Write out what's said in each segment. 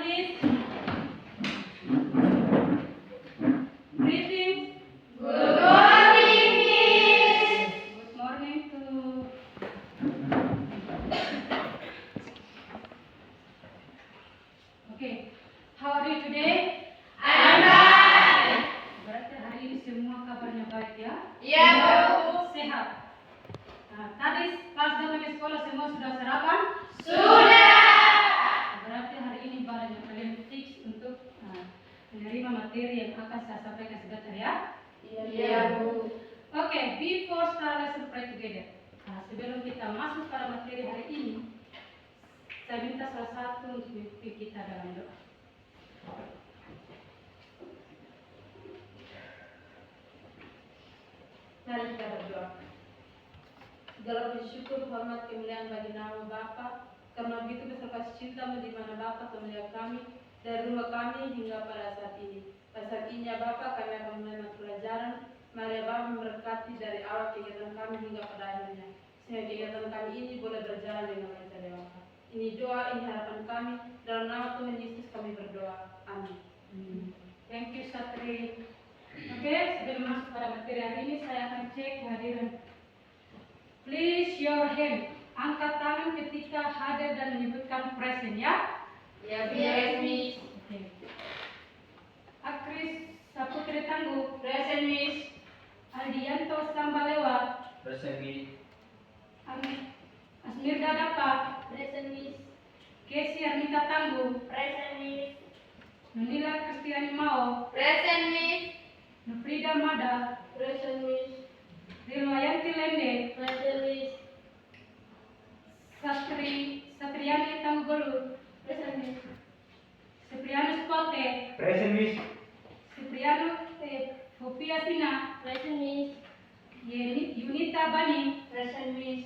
please. Greetings. Good morning, Miss. Good morning to. Okay, how are you today? I'm fine. Berarti hari ini semua kabarnya baik ya? Iya, Bu. Sehat. Nah, tadi pas datang ke sekolah semua sudah sarapan? Sudah. Berarti hari ini badannya kalian fix untuk menerima materi yang akan saya sampaikan sebentar ya? Iya, Bu. Oke, before start lesson pray together. Nah, sebelum kita masuk pada materi hari ini, saya minta salah satu untuk memimpin kita dalam doa. Mari kita berdoa. Segala puji syukur, hormat, kemuliaan bagi nama Bapa, karena begitu besar kasih cinta-Mu di mana Bapa memelihara kami dari rumah kami hingga pada saat ini. Pada saat ini ya Bapa, kami akan menerima pelajaran. Mari ya Bapa memberkati dari awal kegiatan kami hingga pada akhirnya. Sehingga kegiatan kami ini boleh berjalan dengan lancar ya Bapa. Ini doa, ini harapan kami. Dalam nama Tuhan Yesus kami berdoa. Amin. Thank you Satri. Oke, sebelum masuk pada materi hari ini saya akan cek kehadiran. Please your hand. Angkat tangan ketika hadir dan menyebutkan present ya. Yes, Miss. Oke. Akris Saputri Tangguh. Present, Miss. Aldianto Sambalewa. Present, Miss. Asmirda Dapa. Present, Miss. Kesi Armita Tangguh. Present, Miss. Nunila Kristiani Mao. Present, Miss. Nufrida Mada. Present, Miss. Rilwayanti Lende. Present, Miss. Satriani Tanggulu. Present, Miss. Cipriano Spote. Present, Miss. Cipriano Fopia Sina. Present, Miss. Yunita Bani. Present, Miss.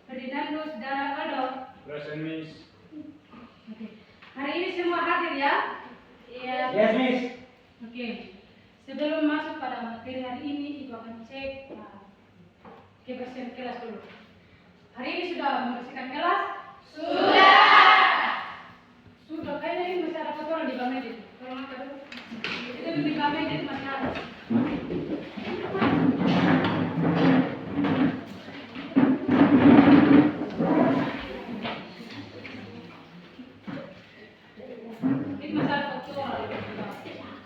Ferdinando Saudara Aldo. Present, Miss. Oke. Hari ini semua hadir ya? Iya. Yes, Miss. Oke. Sebelum masuk pada materi hari ini, Ibu akan cek kebersihan kelas dulu. Hari ini sudah membersihkan kelas? Sudah. Sudah. Kayaknya ini masih ada kotoran di bawah meja. Tolong angkat dulu. Itu di bawah meja itu masih ada. Ini masih ada kotoran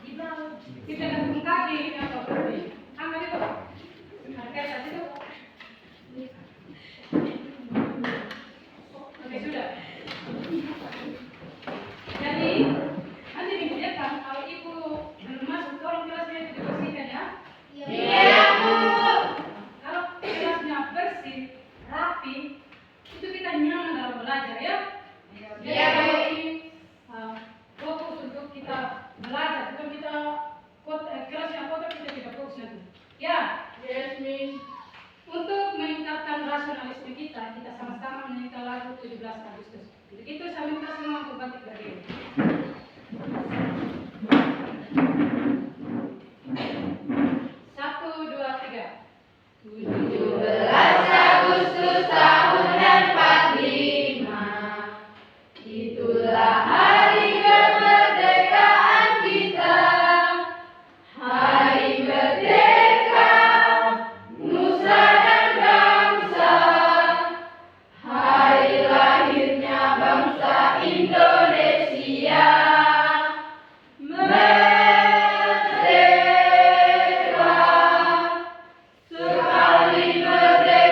di bawah. Kita gantung kaki atau kaki. Angkat itu. Angkat tadi itu. Oke, sudah. Jadi, nanti minggu depan kalau ibu belum masuk, tolong kelasnya itu dibersihkan ya. Iya, Bu. Kalau kelasnya bersih, rapi, itu kita nyaman dalam belajar ya. Iya, Bu. Jadi, fokus untuk kita belajar, bukan kita kelasnya kotor kita tidak fokus nanti. Ya, Yes, Miss. untuk meningkatkan rasionalisme kita sama-sama menyanyikan lagu 17 Agustus. Begitu saya minta semua untuk bangkit berdiri. Satu, dua, tiga. 17 Agustus tahun 45. Itulah hari kemerdekaan kita. Hari merdeka, nusa dan bangsa. Hari lahirnya bangsa Indonesia. Merdeka, sekali merdeka.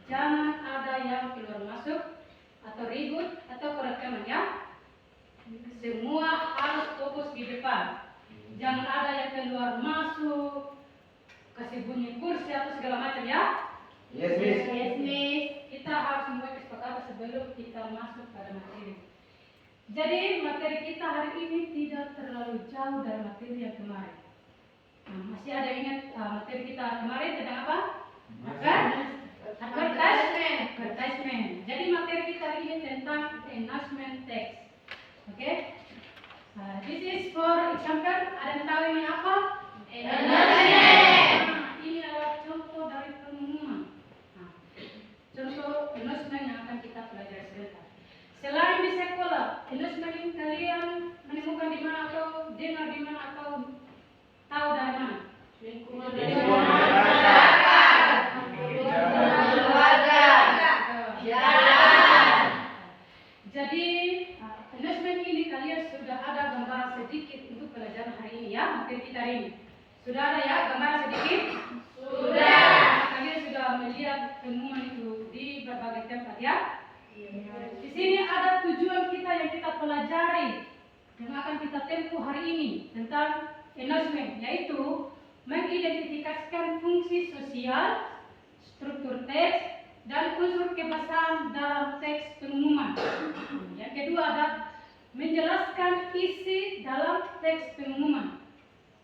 jangan ada yang keluar masuk atau ribut atau perekaman ya. Semua harus fokus di depan. Jangan ada yang keluar masuk, kasih bunyi kursi atau segala macam ya. Yes, Miss. Yes, Miss. Kita harus membuat kesepakatan sebelum kita masuk pada materi. Jadi materi kita hari ini tidak terlalu jauh dari materi yang kemarin. Masih ada yang ingat materi kita kemarin tentang apa? Advertisement. Jadi materi kita hari ini tentang announcement text. Oke? This is for example. Ada yang tahu ini apa? Announcement. Ini adalah contoh dari pengumuman. Contoh announcement yang akan kita pelajari sebentar. Selain di sekolah, announcement ini kalian menemukan di mana atau dengar di mana atau tahu dari mana? Lingkungan masyarakat. keluarga. Jadi announcement ini kalian sudah ada gambaran sedikit untuk pelajaran hari ini ya, materi kita hari ini. Sudah ada ya gambaran sedikit? Sudah. Kalian sudah melihat pengumuman itu di berbagai tempat ya? Di sini ada tujuan kita yang kita pelajari yang akan kita tempuh hari ini tentang announcement, yaitu mengidentifikasikan fungsi sosial, struktur teks, dan unsur kebahasaan dalam teks pengumuman. Yang kedua ada menjelaskan isi dalam teks pengumuman.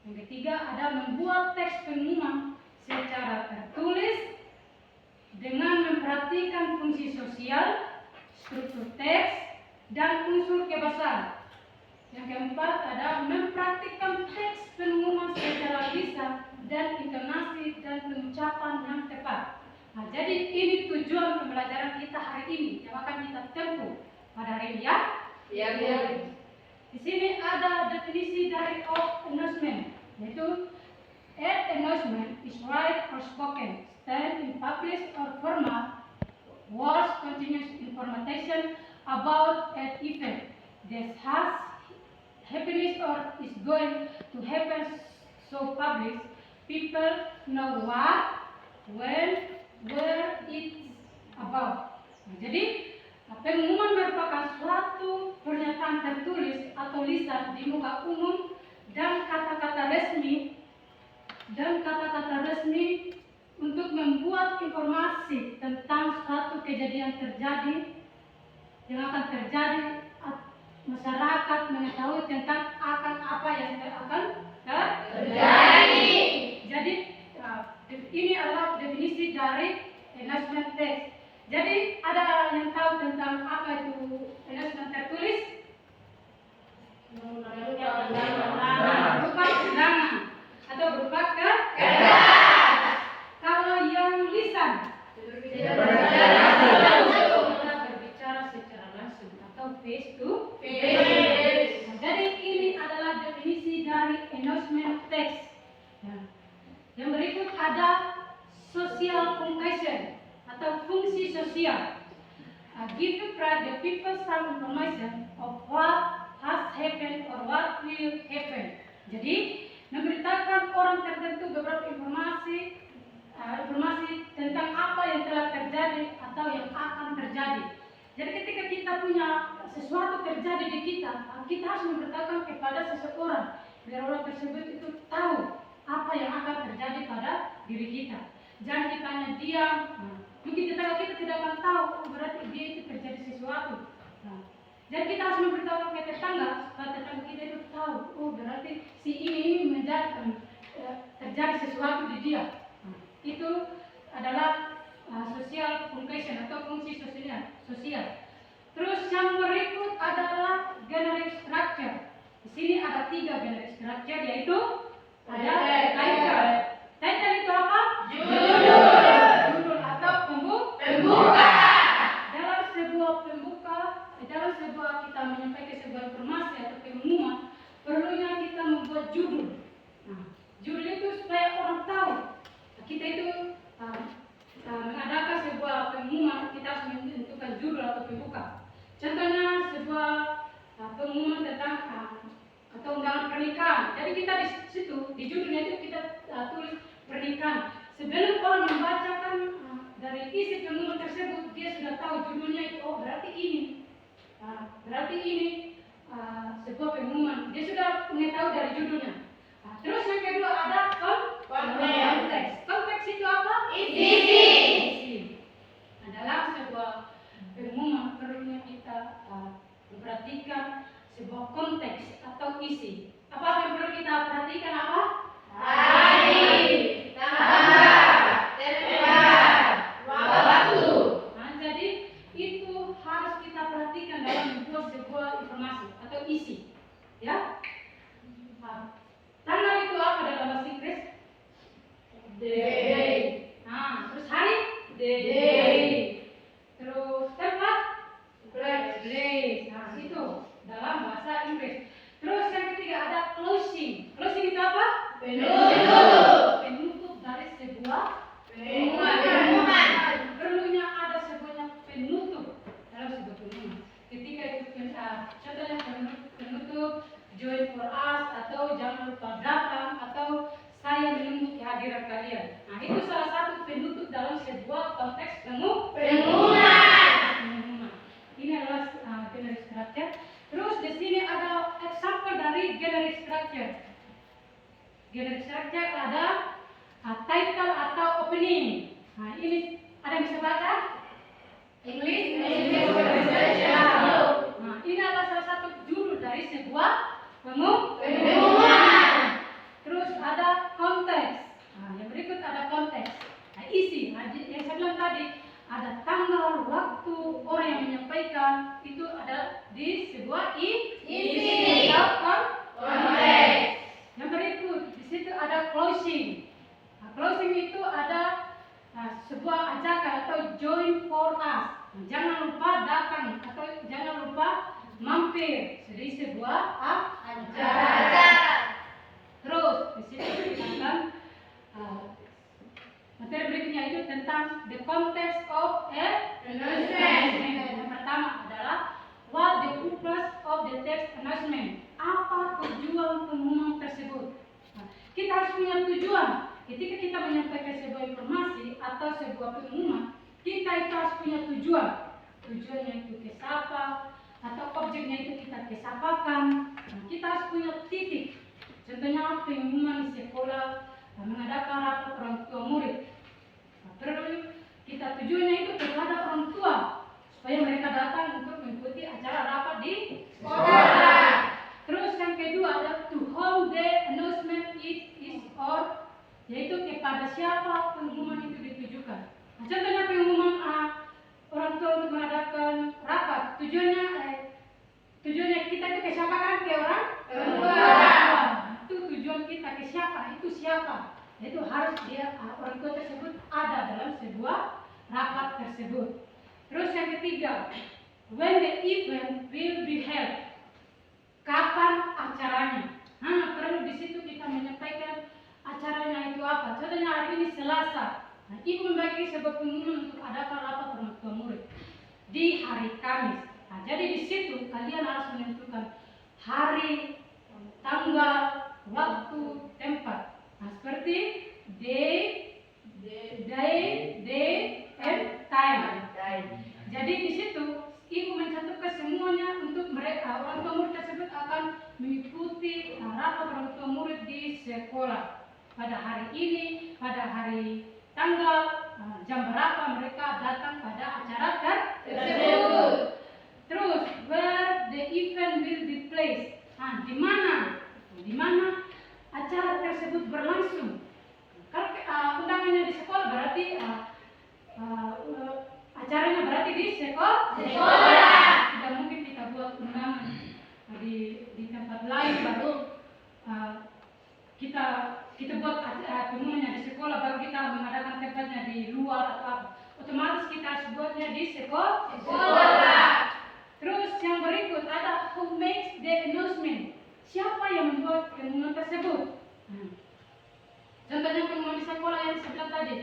Yang ketiga ada membuat teks pengumuman secara tertulis dengan memperhatikan fungsi sosial, struktur teks, dan unsur kebahasaan. Yang keempat ada mempraktikkan teks pengumuman secara lisan dan intonasi dan pengucapan yang tepat. Jadi ini tujuan pembelajaran kita hari ini yang akan kita tempuh pada hari ini ya. Di sini ada definisi dari announcement, yaitu an announcement is write or spoken, stand in published or formal, words continuous information about an event that has happened or is going to happen, so published, people know what, when, where it's about. Jadi pengumuman merupakan suatu pernyataan tertulis atau lisan di muka umum dan kata-kata resmi untuk membuat informasi tentang suatu kejadian terjadi yang akan terjadi, masyarakat mengetahui tentang akan apa yang akan terjadi. Jadi ini adalah definisi dari announcement text. Jadi ada yang tahu tentang apa itu announcement tertulis? Berupa undangan atau berupa kertas. Kalau yang lisan berbicara secara langsung atau face to face. Jadi ini adalah definisi dari announcement text. Yang berikut ada social function atau fungsi sosial. Give the people some information of what has happened or what will happen. Jadi memberitakan orang tertentu beberapa informasi tentang apa yang telah terjadi atau yang akan terjadi. Jadi ketika kita punya sesuatu terjadi di kita harus memberitakan kepada seseorang biar orang tersebut itu tahu apa yang akan terjadi pada diri kita. Jangan kita hanya diam. Mungkin tetangga kita tidak akan tahu, berarti dia itu terjadi sesuatu. Dan kita harus memberitahu ke tetangga supaya tetangga kita itu tahu, oh berarti si ini terjadi sesuatu di dia. Itu adalah social function atau fungsi sosial. Terus yang berikut adalah generic structure. Di sini ada 3 generic structure, yaitu ada title. Title itu apa? Judul atau pembuka. Dalam sebuah kita menyampaikan sebuah informasi atau pengumuman, perlunya kita membuat judul. Judul itu supaya orang tahu kita itu mengadakan sebuah pengumuman, kita harus menentukan judul atau pembuka. Contohnya sebuah pengumuman tentang atau undangan pernikahan. Jadi kita di situ di judulnya itu kita tulis pernikahan. Sebelum orang membacakan dari isi pengumuman sebuah konteks atau isi. Apa yang perlu kita perhatikan apa? Hari, tanggal, tempat, waktu. Nah, jadi itu harus kita perhatikan dalam membuat sebuah informasi atau isi. Ya. Nah, tanggal itu apa dalam bahasa Inggris? Day. Nah, terus hari? Day. Terus tempat? Place. Nah, itu dalam bahasa Inggris. Terus yang ketiga ada closing. Closing itu apa? Penutup. Penutup dari sebuah Pengumuman. Perlunya ada sebuah penutup dalam sebuah pengumuman. Ketika itu contohnya penutup join for us atau jangan lupa datang atau saya menunggu kehadiran kalian. Nah, itu salah satu penutup dalam sebuah konteks pengumuman. Ini adalah generic structure. Terus di sini ada example dari generic structure. Generic structure ada title atau opening. Nah, ini ada yang bisa baca? English? Nah, ini adalah salah satu judul dari sebuah pengumuman. Terus ada konteks. Nah, yang berikut ada konteks. Nah, isi. Nah, yang saya bilang tadi ada tanggal, waktu, orang yang menyampaikan itu ada di sebuah isi atau Konteks. yang berikut di situ ada closing. Nah, closing itu ada sebuah ajakan atau join for us. Nah, jangan lupa datang atau jangan lupa mampir di sebuah acara. Terus di situ kita akan materi berikutnya itu tentang the context of announcement. Yang pertama adalah what the purpose of the text announcement. Apa tujuan pengumuman tersebut? Nah, kita harus punya tujuan. Ketika kita menyampaikan sebuah informasi atau sebuah pengumuman, kita itu harus punya tujuan. Tujuannya itu ke siapa atau objeknya itu kita kesapakan. Nah, kita harus punya titik. Contohnya pengumuman di sekolah mengadakan rapat orang tua murid. Nah, perlu kita tujuannya itu kepada orang tua supaya mereka datang untuk mengikuti acara rapat di sekolah. Terus yang kedua ada to whom the announcement is or, yaitu kepada siapa pengumuman itu ditujukan. Nah, contohnya pengumuman orang tua untuk mengadakan rapat, tujuannya kita itu ke siapa kan? Ke orang tua. Itu tujuan kita ke siapa? Itu siapa? Itu harus dia orang tua tersebut ada dalam sebuah rapat tersebut. Terus yang ketiga, when the event will be held. Kapan acaranya? Nah, perlu di situ kita menyampaikan acaranya itu apa. Contohnya hari ini Selasa. Nah, ibu membagi sebuah pengumuman untuk adakan rapat orang tua murid di hari Kamis. Nah, jadi di situ kalian harus menentukan hari, tanggal, waktu, tempat. Nah, seperti day, and time. Jadi di situ ibu mencantumkan semuanya untuk mereka orang tua murid tersebut akan mengikuti rapat orang tua murid di sekolah pada hari ini, pada hari tanggal, jam berapa mereka datang pada acara tersebut. Terus where the event will be placed. Nah, di mana acara tersebut berlangsung. Kalau undangannya di sekolah berarti acaranya berarti di sekolah. Tidak mungkin kita buat undangan di tempat lain baru kita buat pengumumannya di sekolah baru kita mengadakan tempatnya di luar atau apa. Otomatis kita harus buatnya di sekolah. Terus yang berikut ada who makes the announcement. Siapa yang membuat pengumuman tersebut? Contohnya pengumuman di sekolah yang saya bilang tadi.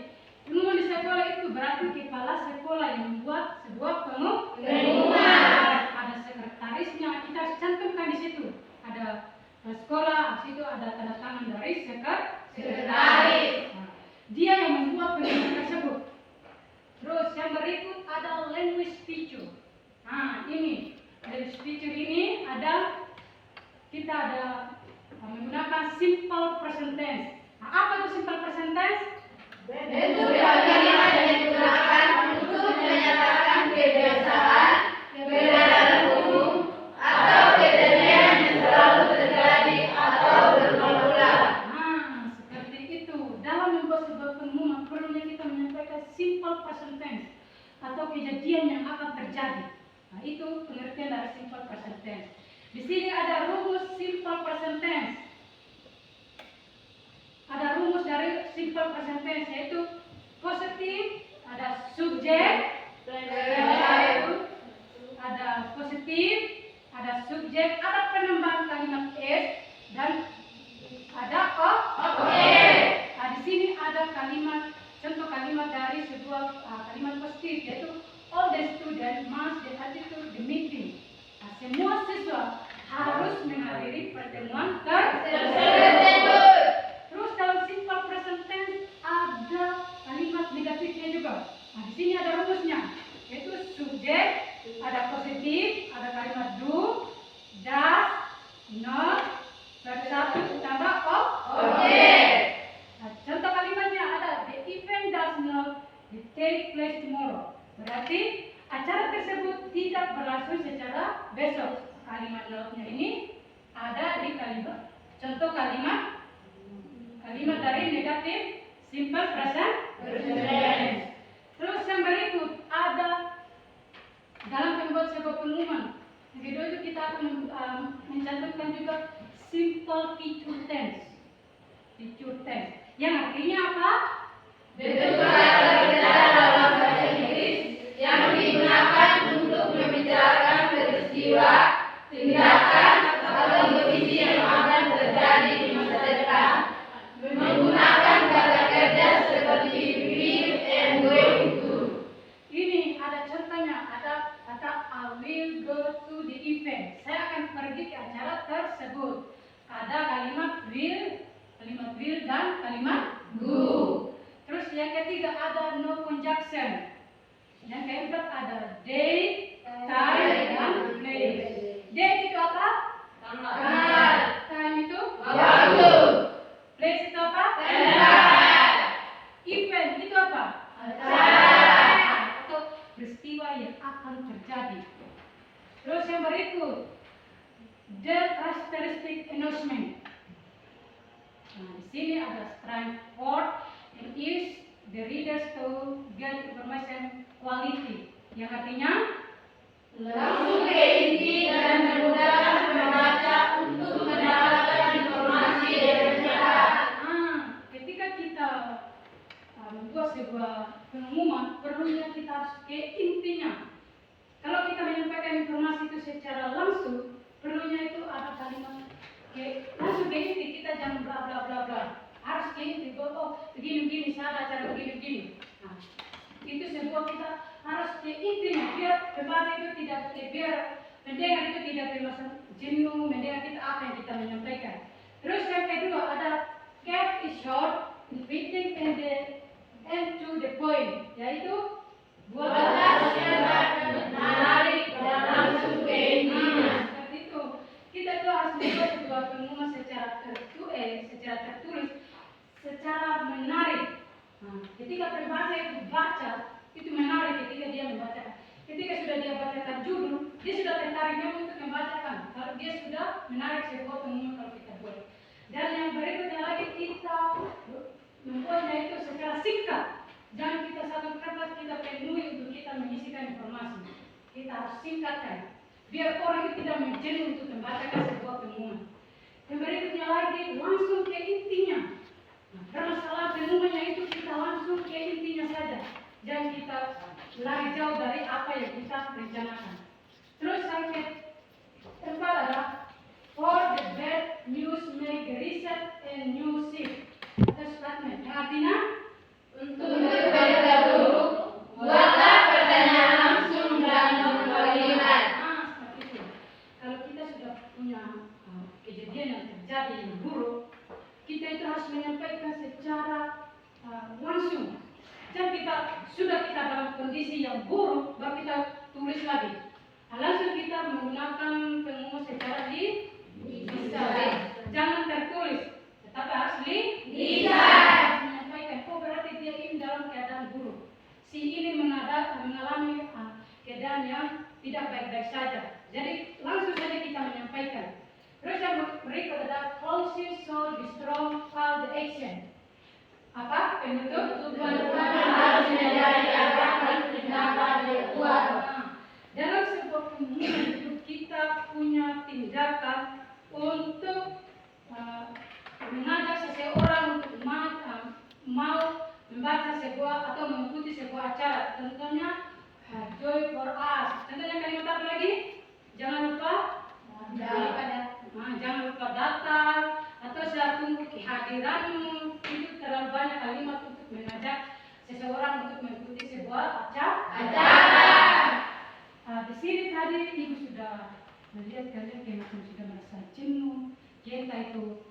Pengumuman di sekolah itu berarti kepala sekolah yang membuat sebuah pengumuman. Ada sekretarisnya, kita harus cantumkan di situ. Ada sekolah, di situ ada tanda tangan dari sekretaris. Dia yang membuat pengumuman tersebut. Terus yang berikut ada language feature. Nah, ini language feature ini kita ada menggunakan simple present tense. Nah, apa itu simple present tense? Bentuk kalimat yang digunakan untuk menyatakan kebiasaan, kebenaran umum, atau kejadian simple present tense atau kejadian yang akan terjadi. Nah, itu pengertian dari simple present tense. Di sini ada rumus simple present tense. Ada rumus dari simple present tense yaitu positif, ada subjek, ada positif, ada subjek, ada penambahan kalimat s dan ada objek. Nah, di sini ada kalimat contoh kalimat dari sebuah kalimat positif yaitu all the students must attend the meeting. Nah, semua siswa harus menghadiri pertemuan tersebut. Terus dalam simple present tense ada kalimat negatifnya juga. Nah, di sini ada rumusnya yaitu subjek, ada positif, ada kalimat do, does, not, satu tambah objek. Nah, contoh kalimatnya ada the event does not take place tomorrow. Berarti acara tersebut tidak berlangsung secara besok. Kalimat notnya ini ada di kalimat contoh kalimat dari negatif simple present tense. Terus yang berikut ada dalam membuat sebuah pengumuman. Yang kedua itu kita akan mencantumkan juga simple future tense. Future tense. Yang artinya apa? Bentuk kata bicara dalam bahasa Inggris yang digunakan untuk membicarakan peristiwa, tindakan, atau kondisi yang akan terjadi di masa depan. Menggunakan kata kerja seperti will and going to. Ini ada contohnya, ada kata I will go to the event. Saya akan pergi ke acara tersebut. Ada kalimat will dan kalimat go. Terus yang ketiga ada no conjunction. Yang keempat ada date, time, dan place. Date itu apa? Tanggal. Time itu? Waktu. Place itu apa? Tempat. Event itu apa? Acara. Atau peristiwa yang akan terjadi. Terus yang berikut, the characteristic announcement. Nah, di sini ada straightforward and is the readers to get information quality. Yang artinya Langsung ke inti dan memudahkan pembaca untuk mendapatkan informasi dengan cepat. ketika kita membuat sebuah pengumuman, perlunya kita harus ke intinya. Kalau kita menyampaikan informasi itu secara langsung, perlunya itu ada kalimat langsung ke inti. Kita jangan bla bla bla bla. Harus ke inti. Begini saya ada acara begini. Nah, itu sebuah kita harus ke intinya biar pembaca itu tidak biar mendengar itu tidak terasa jenuh mendengar kita apa yang kita menyampaikan. Terus yang kedua ada keep it short, fitting and to the point, yaitu Buatlah singkat, menarik, dan langsung ke intinya. seperti itu. Kita itu harus membuat sebuah pengumuman secara tertulis, secara menarik. Nah, ketika pembaca itu baca, itu menarik ketika dia membacakan. Ketika sudah dia bacakan judul, dia sudah tertarik memang untuk membacakan. Kalau dia sudah menarik sebuah pengumuman kalau kita buat. Dan yang berikutnya lagi kita membuatnya itu secara singkat. Jangan kita satu kertas kita penuhi untuk kita mengisikan informasi. Kita harus singkatkan. Biar orang itu tidak menjenuh untuk membacakan sebuah pengumuman. Yang berikutnya lagi langsung ke intinya. Nah, permasalahan pengumumannya itu kita langsung ke intinya saja. Jangan kita lari jauh dari apa yang kita rencanakan. Terus yang keempat adalah for the bad news make research and new shift. Atau statement yang artinya Untuk berita buruk, buatlah pertanyaan langsung dan non-kalimat. seperti itu. Kalau kita sudah punya kejadian yang terjadi yang buruk, kita itu harus menyampaikan secara langsung. Dan kita dalam kondisi yang buruk, baru kita tulis lagi. Langsung kita menggunakan pengumuman secara lisan. Jangan tertulis, tetapi harus lisan. Menyampaikan, berarti dia ini dalam keadaan buruk. Si ini mengalami keadaan yang tidak baik-baik saja. Jadi langsung saja kita menyampaikan. Terus yang berikut adalah closing should be strong call the action. apa? Penutup harus menjadi akan bertindakan yang kuat. Dalam sebuah pengumuman itu kita punya tindakan untuk mengajak seseorang untuk mau membaca sebuah atau mengikuti sebuah acara. Contohnya Joy for Us. Contohnya kalimat apa lagi? Jangan lupa jangan lupa datang atau saya tunggu kehadiranmu. Itu terlalu banyak kalimat untuk mengajak seseorang untuk mengikuti sebuah acara. Di sini tadi ibu sudah melihat kalian macam sudah merasa jenuh, kita itu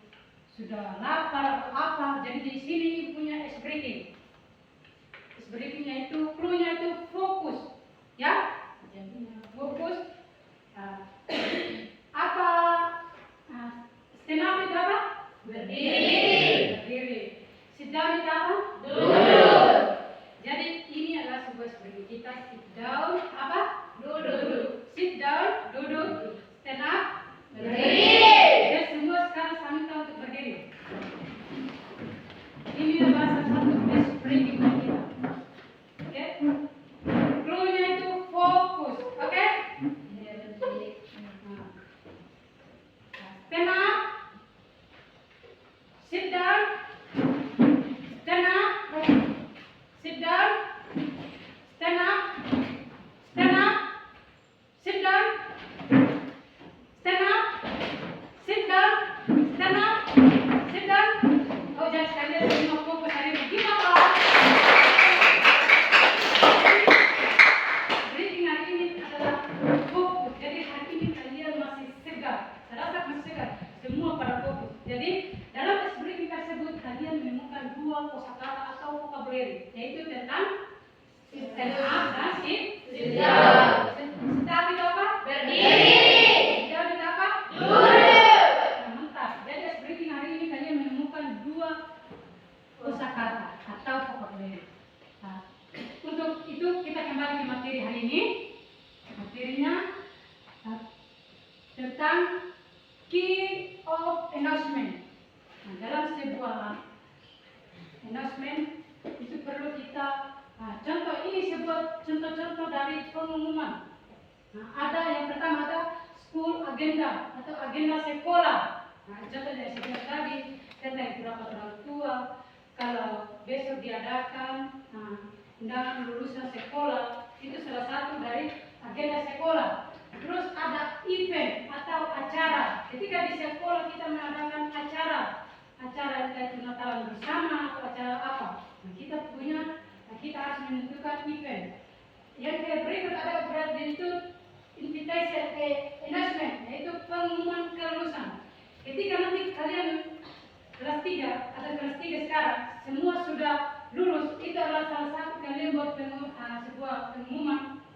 sudah lapar atau apa. Jadi di sini ibu punya ice breaking. Ice breakingnya itu clue-nya itu fokus, ya. Jadi fokus. Apa? Stand up itu apa? Berdiri. Sit down itu apa? Duduk. Jadi ini adalah sebuah seperti kita sit down apa? Duduk. Sit down, duduk. Stand up, Berdiri. Jadi semua sekarang kami tahu untuk berdiri. Ini adalah salah satu best breaking kita. Oke? Clue-nya itu fokus. Oke? Stand up. Sit down. Stand up. Sit down. Stand up. Stand up. Sit down. Stand up. Sit down. Stand up. Sit down. Oh, jangan sekalian semua fokus hari ini. Gimana? Breathing hari ini adalah fokus. Jadi hari ini kalian masih segar. Saya rasa masih segar. Semua pada fokus. Jadi dalam breathing tersebut kalian menemukan dua kosakata atau vocabulary, yaitu tentang stand up dan sit down. Stand up itu apa? Berdiri. Sit down itu apa? Duduk. Mantap. Jadi breathing hari ini kalian menemukan dua kosakata atau vocabulary. Untuk itu kita kembali ke materi hari ini. Materinya tentang key of announcement. Dalam sebuah announcement itu perlu kita contoh ini sebuah contoh-contoh dari pengumuman. Ada yang pertama ada school agenda atau agenda sekolah. Contoh dari sekolah tadi tentang berapa orang tua kalau besok diadakan undangan lulusan sekolah, itu salah satu dari agenda sekolah. Terus ada event atau acara. Ketika di sekolah kita mengadakan acara itu Natalan bersama atau acara apa, kita harus menentukan event. Yang berikut ada berarti itu invitation announcement, yaitu pengumuman kelulusan. Ketika nanti kalian kelas 3 atau kelas 3 sekarang semua sudah lulus, itu adalah salah satu kalian buat sebuah pengumuman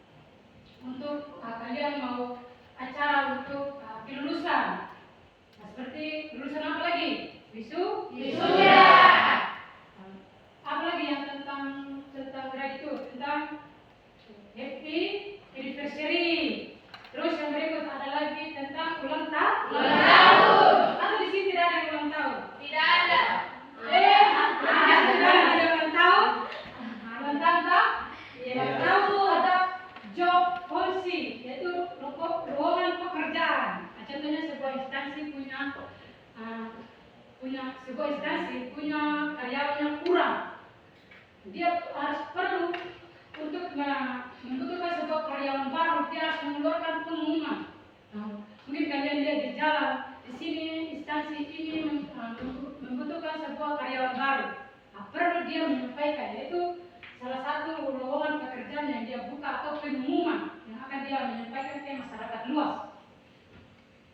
untuk kalian mau acara untuk kelulusan. Seperti lulusan apa lagi? Wisuda. Apa lagi yang tentang grade itu? Tentang happy anniversary. Terus yang berikut ada lagi tentang ulang tahun. Atau di sini tidak ada yang ulang tahun? Tidak ada. Ada ulang tahun? Ulang tahun tak? Ulang tahun ada job policy, yaitu lowongan pekerjaan. Contohnya sebuah instansi punya karyawannya kurang. Dia harus perlu untuk membutuhkan sebuah karyawan baru, dia harus mengeluarkan pengumuman. Mungkin kalian lihat di jalan, di sini instansi ini membutuhkan sebuah karyawan baru. Perlu dia menyampaikan, yaitu salah satu lowongan pekerjaan yang dia buka atau pengumuman yang akan dia menyampaikan ke masyarakat luas.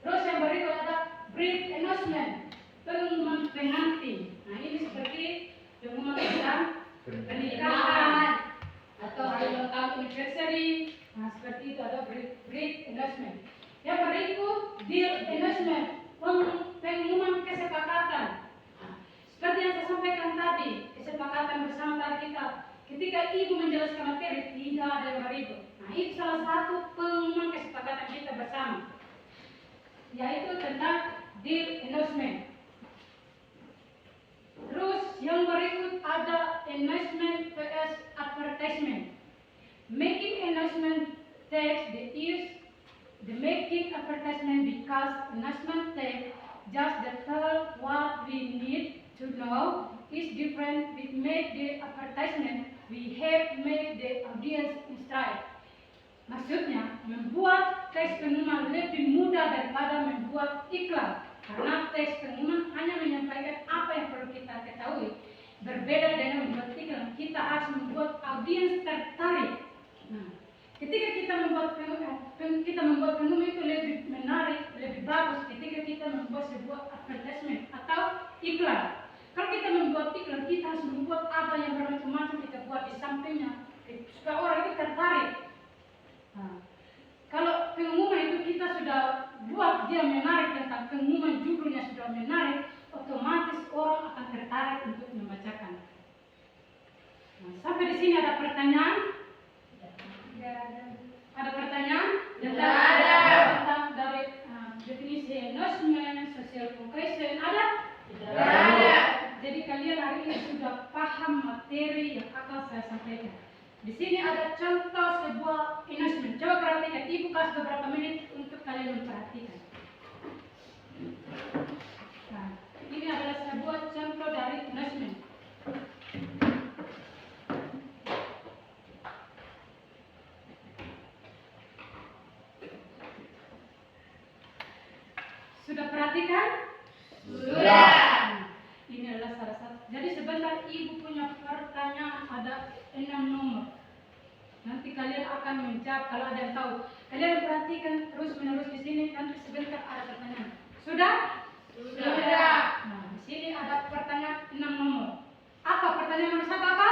Terus yang berikut ada brief announcement, pengumuman pengantin. Ini seperti pengumuman tentang pernikahan atau ulang tahun anniversary. Seperti itu ada brief announcement. Yang berikut deal announcement, pengumuman kesepakatan. Seperti yang saya sampaikan tadi, kesepakatan bersama tadi kita. Ketika ibu menjelaskan materi, tidak ada yang berikut. Itu salah satu pengumuman kesepakatan kita bersama, yaitu tentang deal announcement. Terus yang berikut ada announcement vs advertisement. Making announcement takes the making advertisement because announcement takes just the tell what we need to know is different. We make the advertisement, we have made the audience insight. Maksudnya, membuat teks pengumuman lebih mudah daripada membuat iklan. Karena teks pengumuman hanya menyampaikan apa yang perlu kita ketahui. Berbeda dengan membuat iklan, kita harus membuat audiens tertarik. Nah, ketika kita membuat pengumuman itu lebih menarik, lebih bagus ketika kita membuat sebuah advertisement atau iklan. Kalau kita membuat iklan, kita harus membuat apa yang bermacam-macam kita buat di sampingnya supaya orang itu tertarik. Nah, kalau pengumuman itu kita sudah buat dia menarik, tentang pengumuman judulnya sudah menarik, otomatis orang akan tertarik untuk membacakan. Nah, sampai di sini ada pertanyaan? Ada pertanyaan? Tidak ada. Tentang dari definisi announcement, social function ada? Tidak ada. Jadi kalian hari ini sudah paham materi yang akan saya sampaikan. Di sini ada contoh sebuah announcement. Coba perhatikan, Ibu kasih beberapa menit untuk kalian memperhatikan. Nah, ini adalah sebuah contoh dari announcement. Sudah perhatikan? Sudah. Ini adalah salah satu. Jadi sebentar Ibu punya pertanyaan, ada 6 nomor. Nanti kalian akan menjawab kalau ada yang tahu. Kalian perhatikan terus menerus di sini. Nanti sebentar ada pertanyaan. Sudah? Sudah. Nah, di sini ada pertanyaan 6 nomor. Apa pertanyaan nomor 1 apa?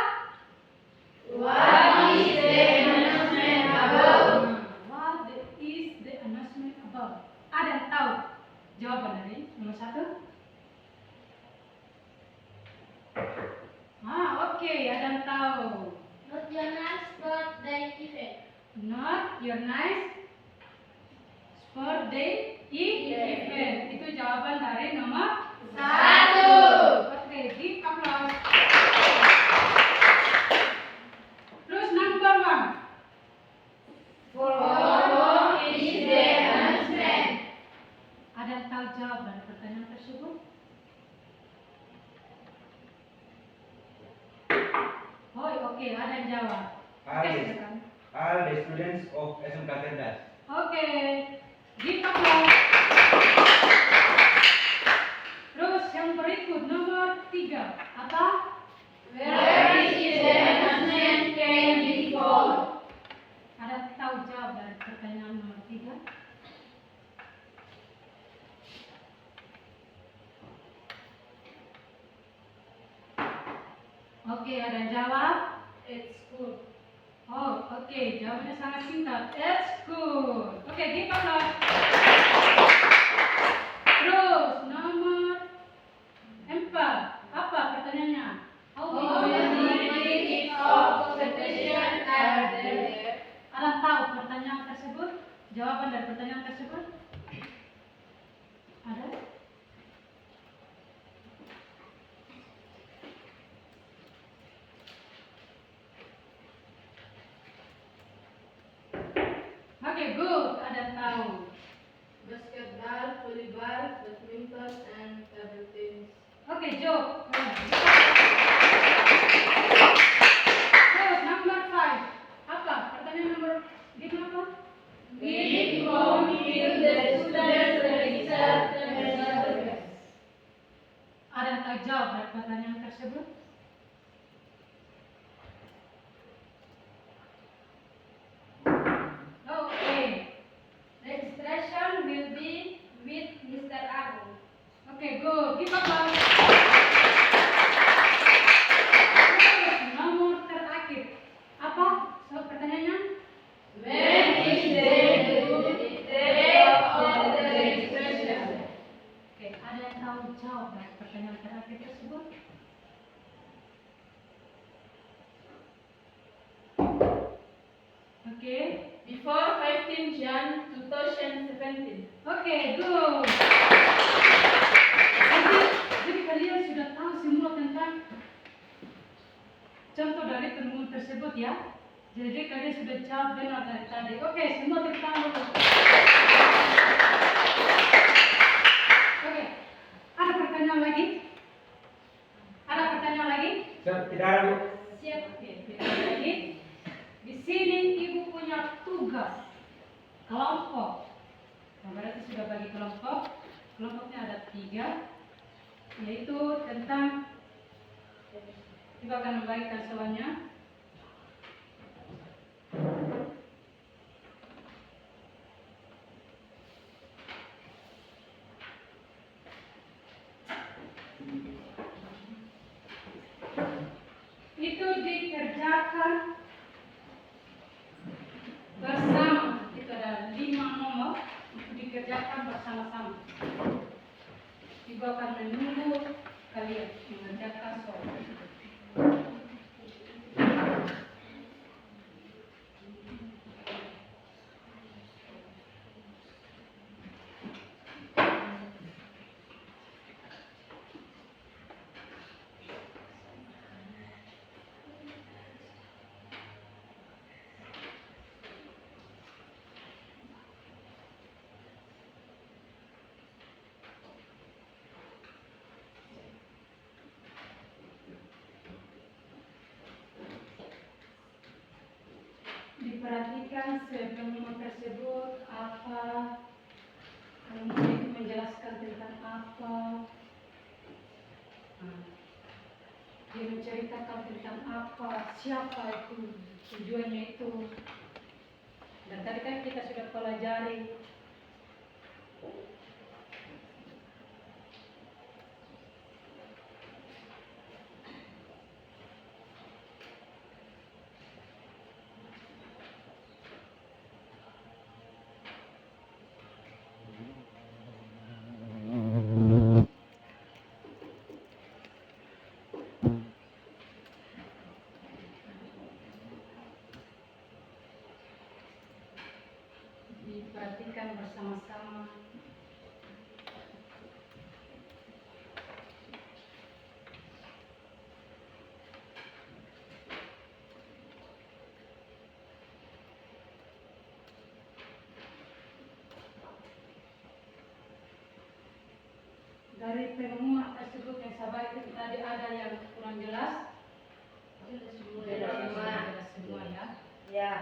What is the announcement about? What is the announcement about? Ada yang tahu jawaban dari nomor 1? Oke, ada yang tahu. Not your nice birthday event. Not your nice birthday event. Itu jawaban dari nomor 1. Oke, di applause. Terus number 1. What is the announcement? Ada yang tahu jawaban pertanyaan tersebut? Oh, oke, ada yang jawab. Oke, silakan. All the students of SMK Cerdas. Oke, di applause. Terus yang berikut nomor 3. Apa? Where is the announcement came before? Ada yang tahu jawab dari pertanyaan nomor 3? Oke, ada yang jawab? It's good. Oh, oke, jawabannya sangat singkat. It's good. Oke, give applause. Terus nomor 4. Apa pertanyaannya? How many of competition are there? Ada yang tahu pertanyaan tersebut? Jawaban dari pertanyaan tersebut? Ada? Oke, good. Ada yang tahu. Basketball, volleyball, badminton, and table tennis. Oke, Joe. Terus number 5. Apa? Pertanyaan nomor 5 apa? We compile the students register the Ada yang tahu jawab dari pertanyaan tersebut? Oke. Registration will be with Mr. Agung. Oke, good. Give applause. Terus nomor terakhir. Apa? So, pertanyaannya? When is the due date of the registration? Oke, ada yang tahu jawab dari pertanyaan terakhir tersebut? Oke. Before 15 Jan 2017. Oke, good. Jadi kalian sudah tahu semua tentang contoh dari penemuan tersebut ya. Jadi kalian sudah jawab benar dari tadi. Oke, semua tepuk tangan dulu. Oke, ada pertanyaan lagi? Ada pertanyaan lagi? Tidak ada, Bu. Siap. Oke, pertanyaan lagi. Di sini ibu punya tugas kelompok. Nah, berarti sudah bagi kelompok. Kelompoknya ada 3, yaitu tentang, ibu akan membagikan soalnya. Itu dikerjakan bersama. Itu ada 5 nomor untuk dikerjakan bersama-sama. Ibu akan menunggu kalian mengerjakan soal. Diperhatikan sebelum tersebut apa, kemudian itu menjelaskan tentang apa. Nah, dia menceritakan tentang apa, siapa itu, tujuannya itu. Dan tadi kan kita sudah pelajari. Diperhatikan bersama-sama. Dari penemuan tersebut yang sabar itu tadi ada yang kurang jelas. Jelas semua ya. Ya.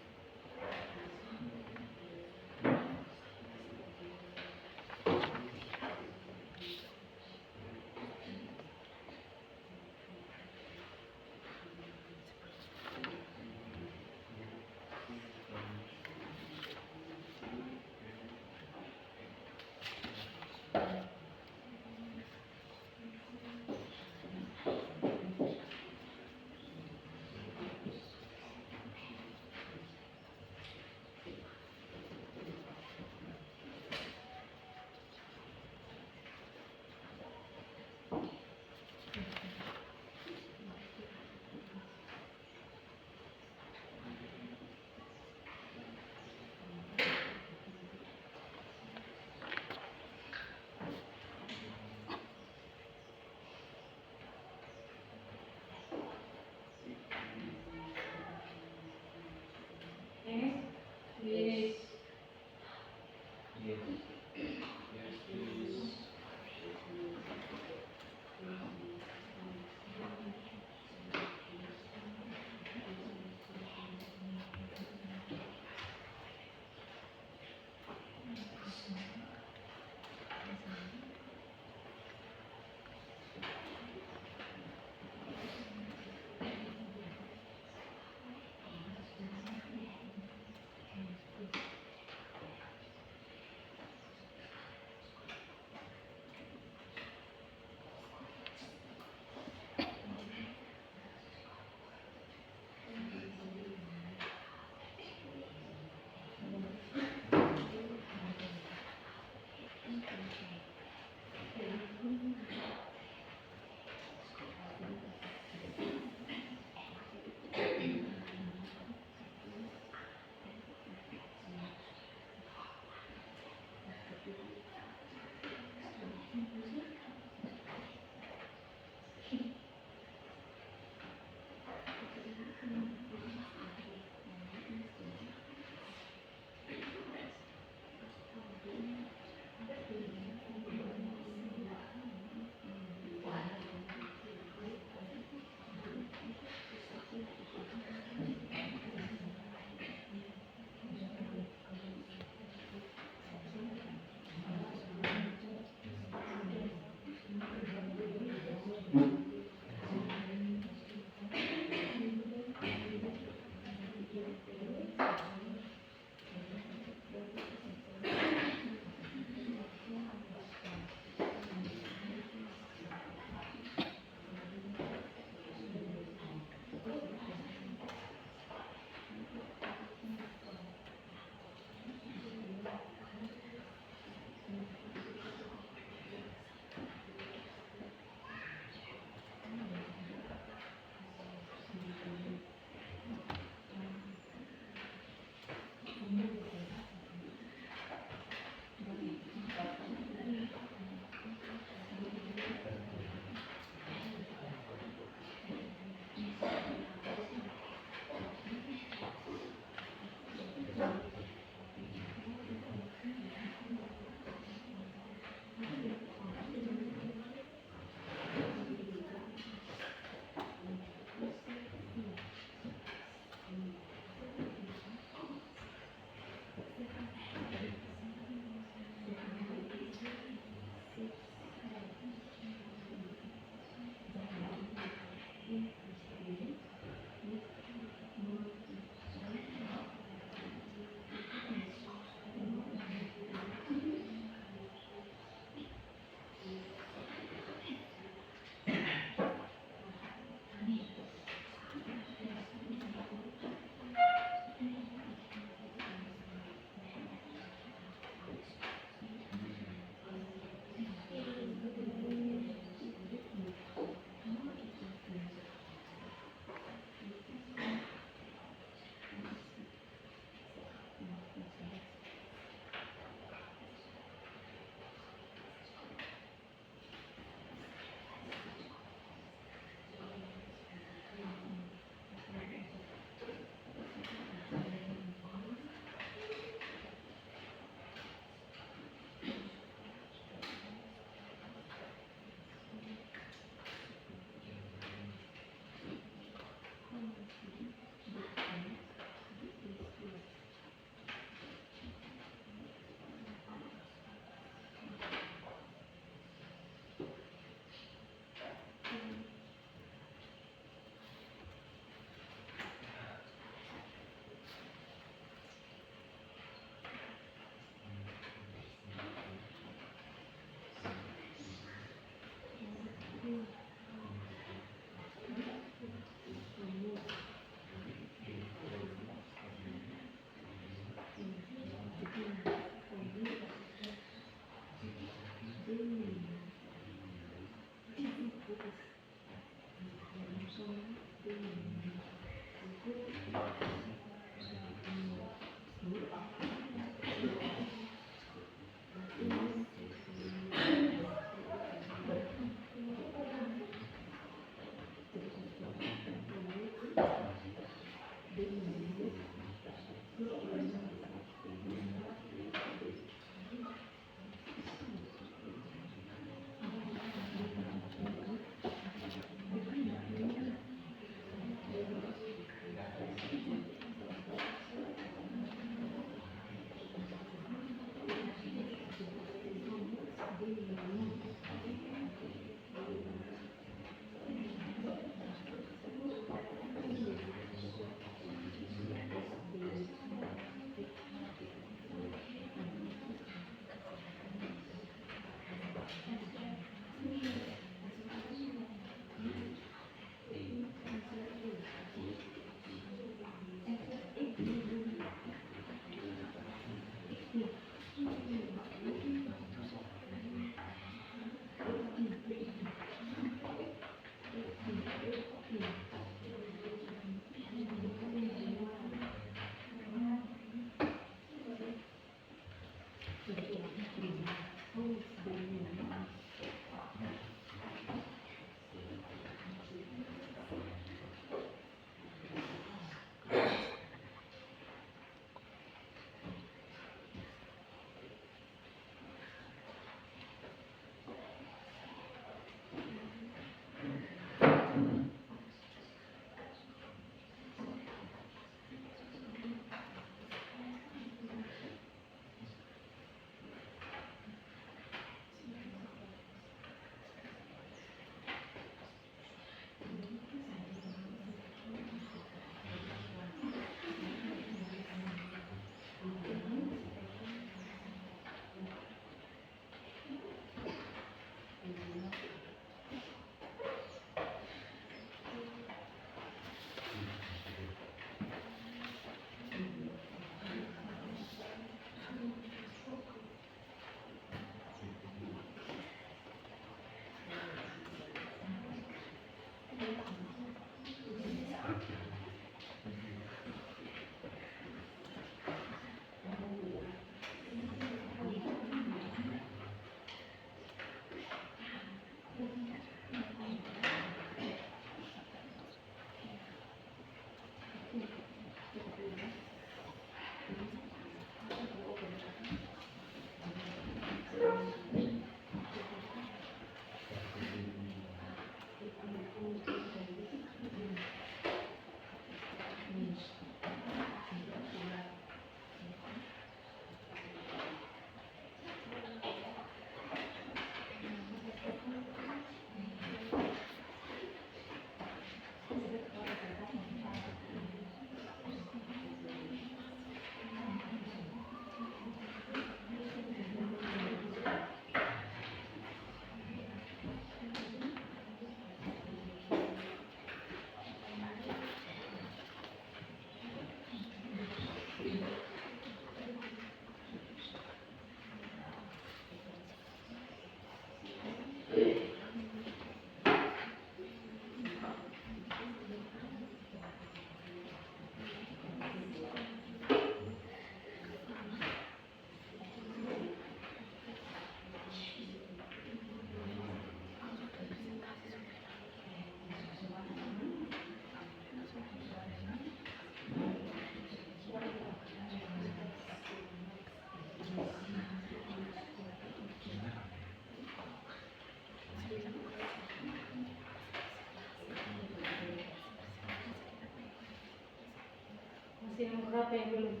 Masih nomor berapa yang belum?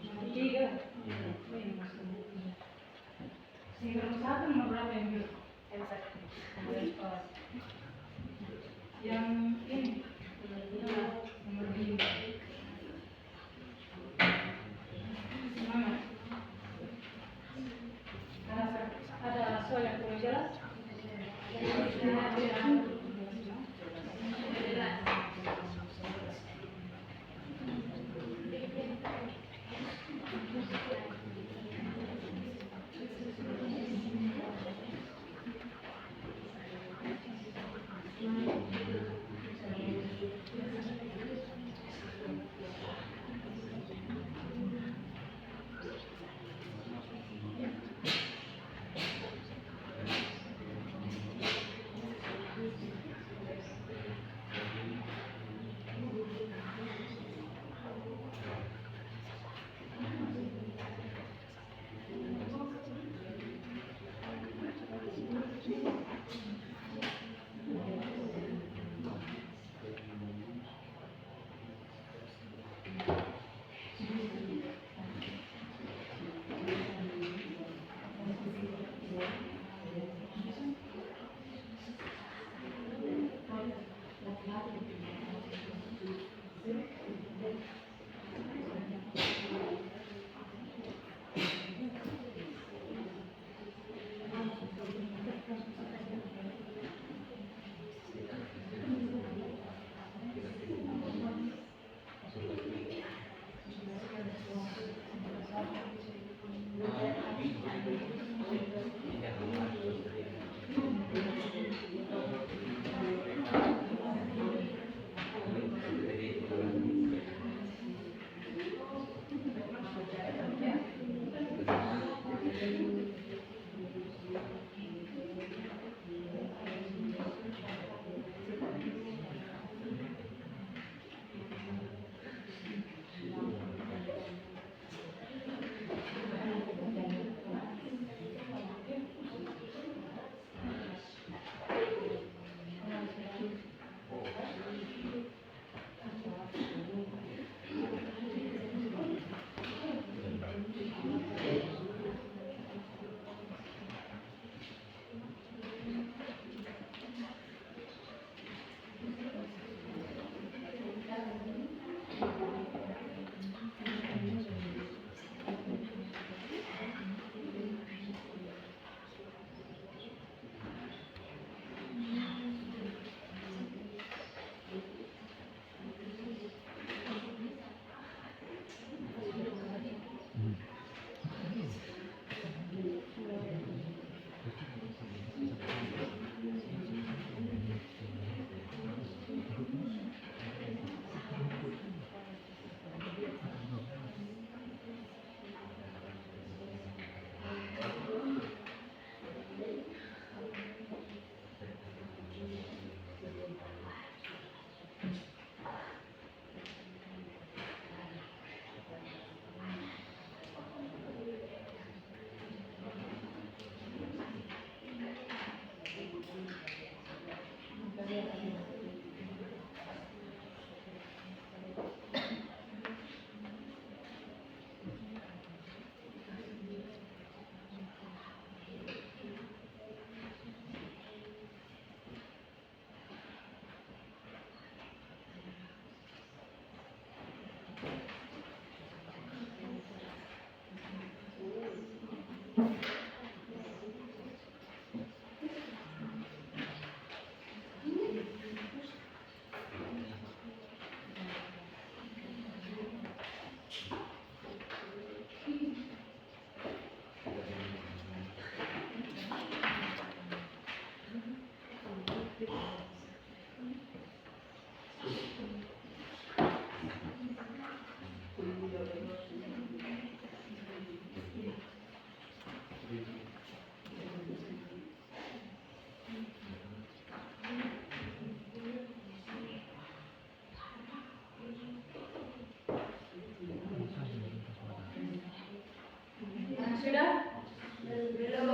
Nomor 3. Nomor 1 nomor berapa yang belum? Yang ini nomor 5. Semangat. Ada soal yang kurang jelas? Sudah? Belum.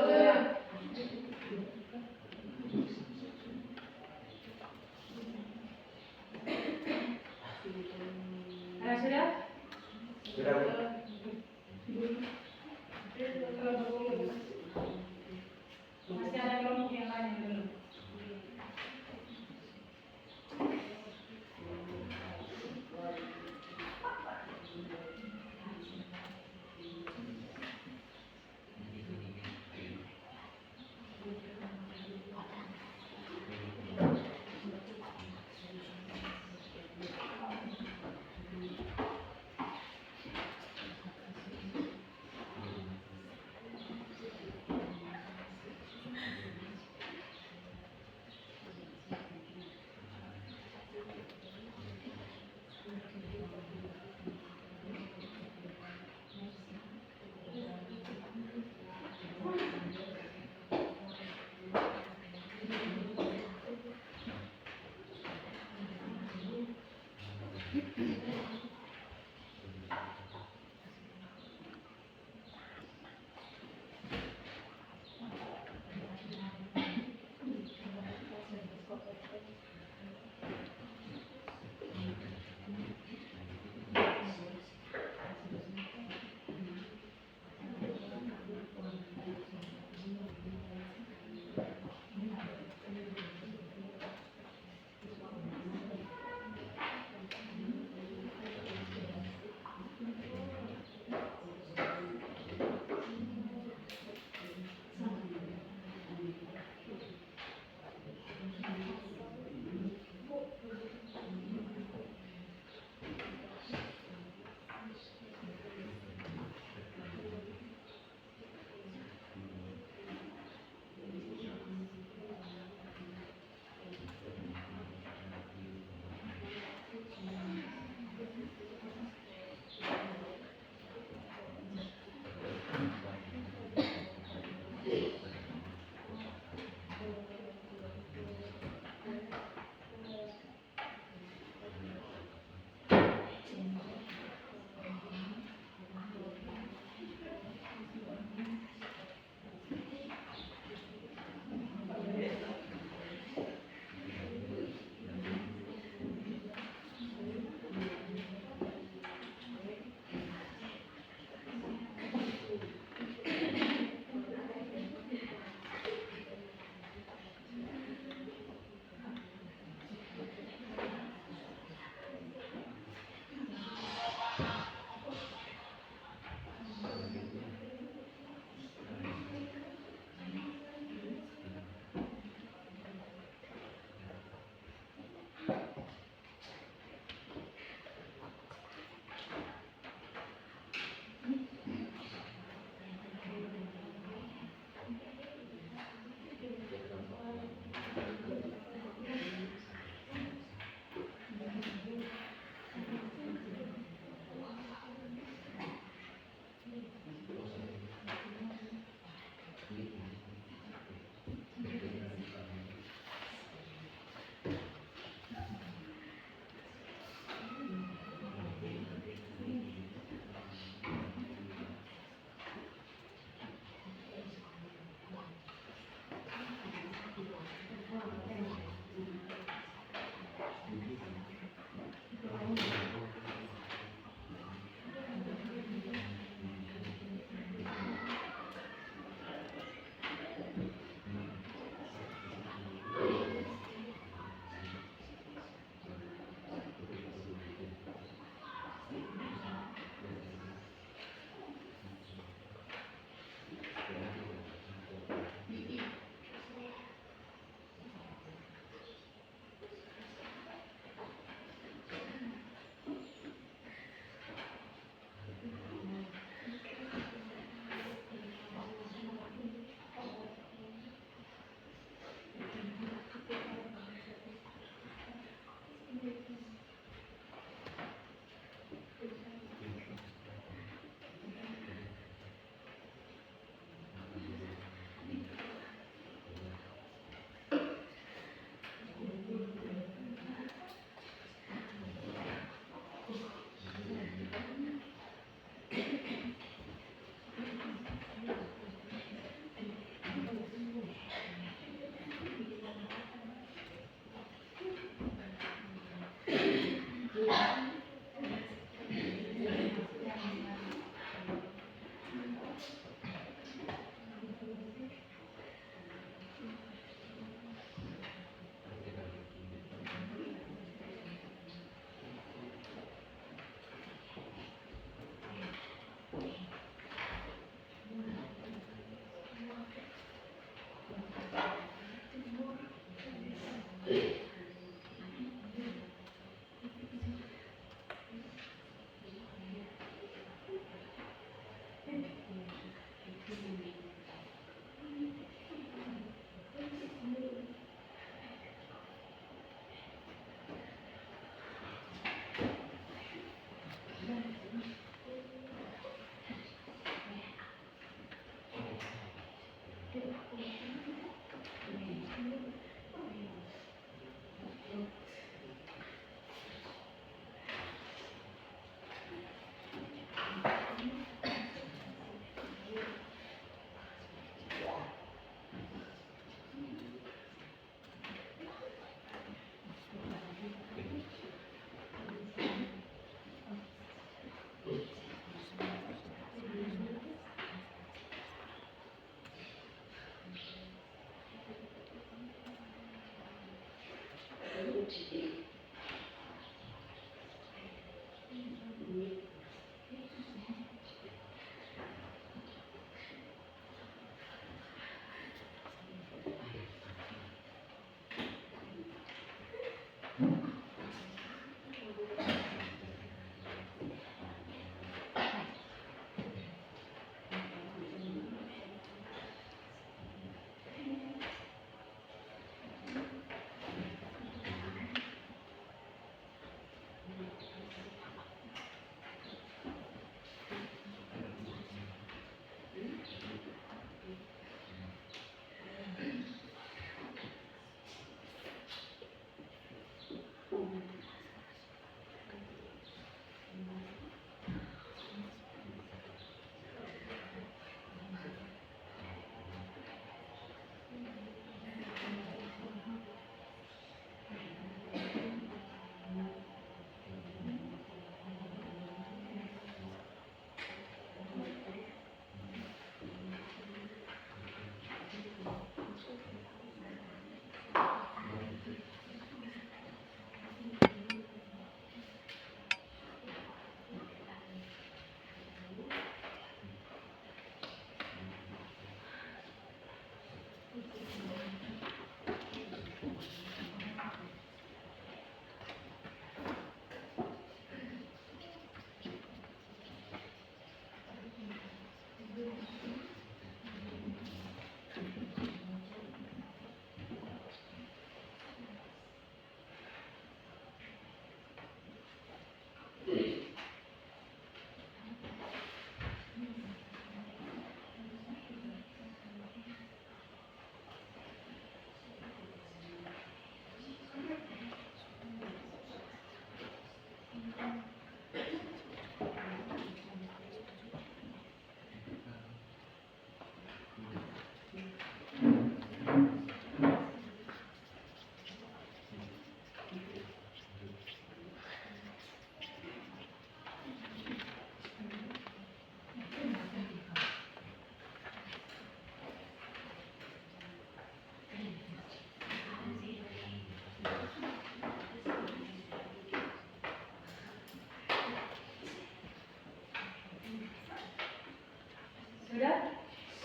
Sudah?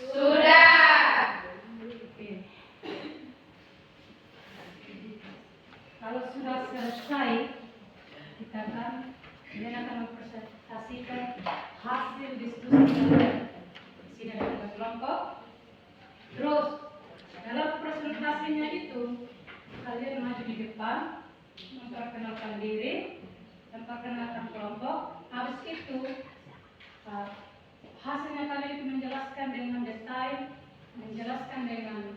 Sudah. Oke. Kalau sudah selesai, kita akan mempresentasikan hasil diskusi kalian. Di sini ada 2 kelompok. Terus, dalam presentasinya itu, kalian maju di depan, memperkenalkan diri, memperkenalkan kelompok. Habis itu, hasilnya kalian itu menjelaskan dengan detail, menjelaskan dengan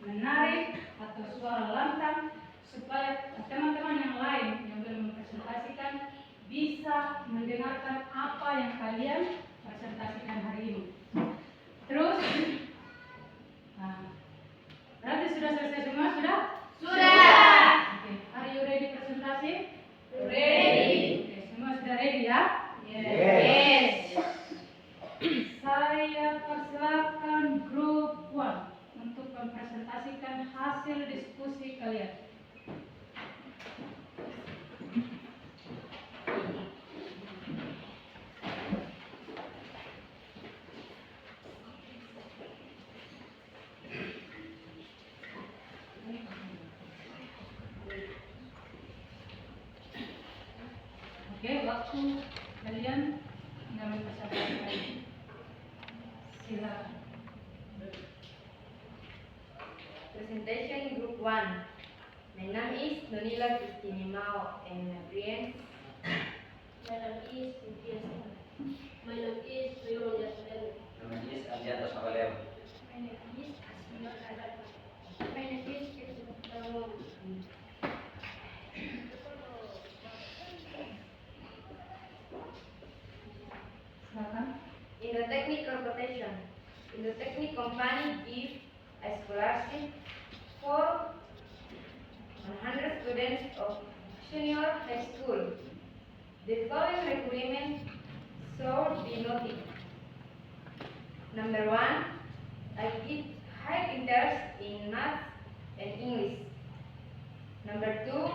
menarik atau suara lantang, supaya teman-teman yang lain yang belum mempresentasikan bisa mendengarkan apa yang kalian presentasikan hari ini. Terus, berarti sudah selesai semua? Sudah? Sudah. Oke, are you ready presentasi? Ready. Oke, semua sudah ready ya? Yes. Saya persilakan grup 1 untuk mempresentasikan hasil diskusi kalian. Oke, waktu kalian tinggal mempresentasikan. Silakan. Presentation Group 1. My name is Nonila Christine Mao and my friends. My name is Cynthia Singh. My name is Vero Yasmin. Namanya is Aljato Sabaleo. My name is Asmina Kadapa. My name is Kirtan. Silakan. In the technical rotation, in the technical company give a scholarship for 100 students of senior high school. The following requirements should be noted. Number 1, I give high interest in math and English. Number 2,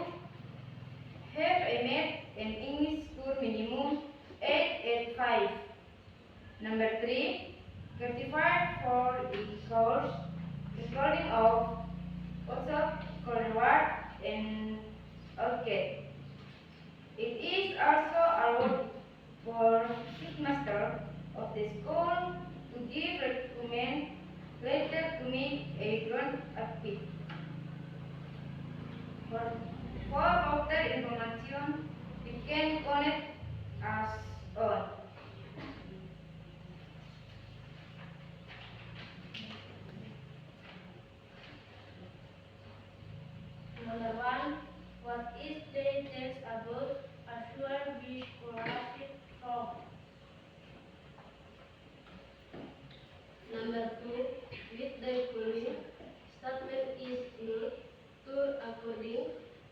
For further information, you can connect us on Number 1. What is the text about? Assure we scholarship from. Number 2. With the following statement is not true according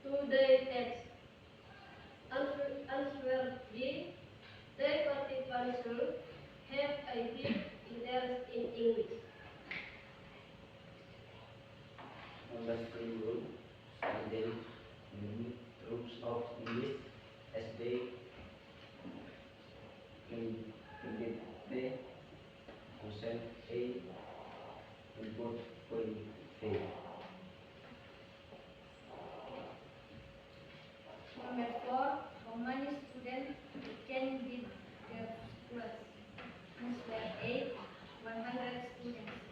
to the text. Answer B. The participants have a deep interest in English. Number 3 rule. Study the rules of English as they indicate the consent A input point A. Number 4. How many students can be the class? Answer A. 100 students.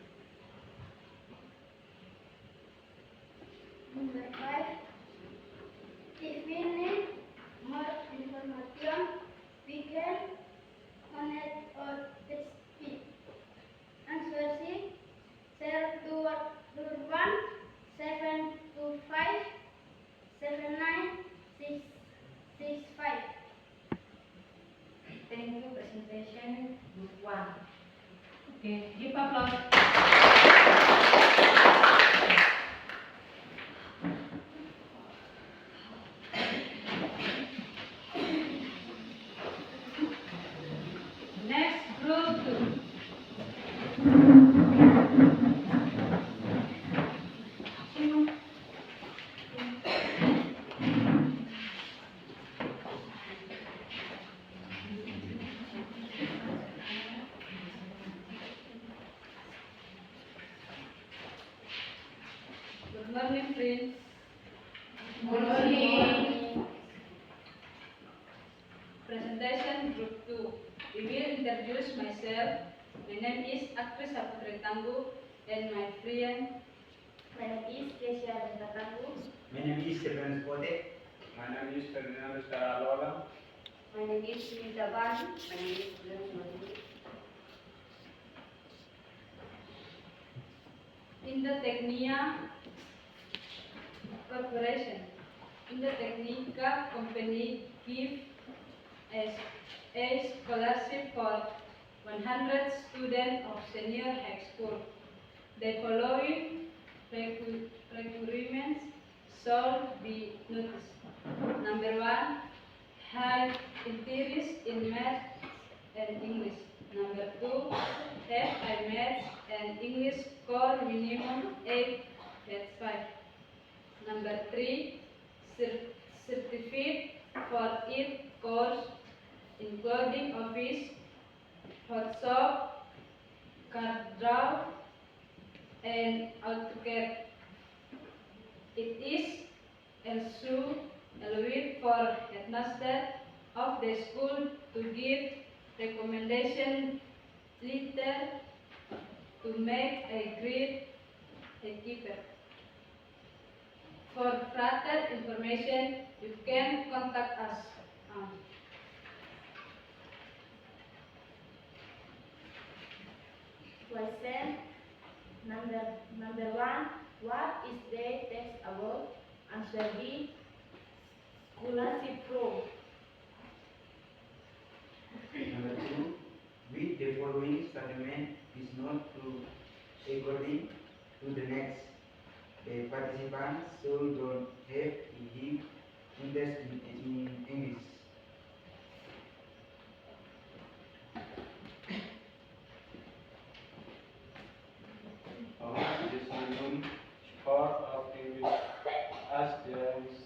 Number 5. If we need more information, we can connect or speak. Answer C. 021 725 79665. Thank you. Presentation Group 1. Okay, give applause. Next, group 2. Good morning, friends. Good morning. Presentation Group 2. We will introduce myself. My name is Actress Saputri Tangguh and my friend. My name is Kesia Rentataku. My name is Stephen Spote. My name is Ferdinand Staralola. My name is Sunita Bani. My name is Glenn Mandi. Indotechnia Corporation. Indotechnica company give a scholarship for 100 students of senior high school. The following requirements shall be noticed. Number 1, high interest in math and English. Number 2, have a math and English score minimum 8.5. Number 3, certificate for each course including Office, Photoshop, CorelDRAW, and AutoCAD. It is also allowed for headmaster of the school to give recommendation letter to make a grade a keeper. For further information, you can contact us. Question number 1. What is the text about? Answer B. Scholarship from. Number 2, with the following statement is not true according to the next. The participants should don't have a deep interest in English. How much is minimum score of English as there is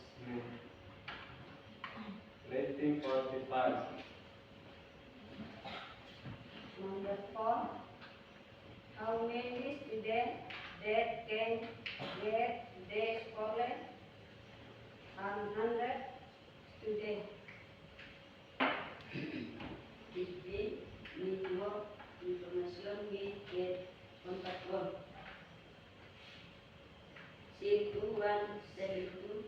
rating 45. Number 4. How many students that can get the scholarship? 100 students. If we need more information, we get contact us. 0172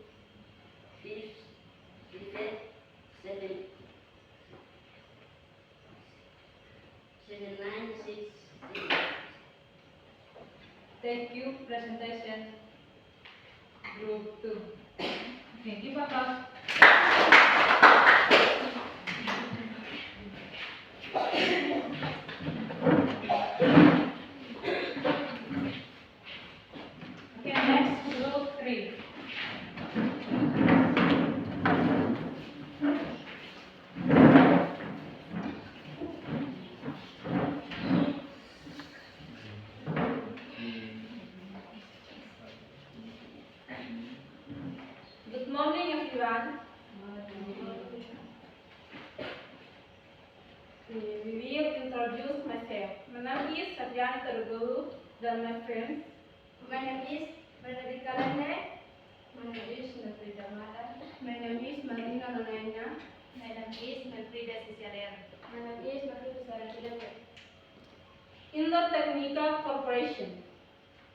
Thank you, presentation group 2. Okay, give applause. Okay, next, group 3. Good morning, everyone. We will introduce myself. My name is Satyani Tarugulu, then my friends. My name is Veronica Lene. My name is Natrida Madan. My name is Marina Nanaina. My name is Melfrida Cicerian. My name is Marina Sarah. Indo Technical Corporation.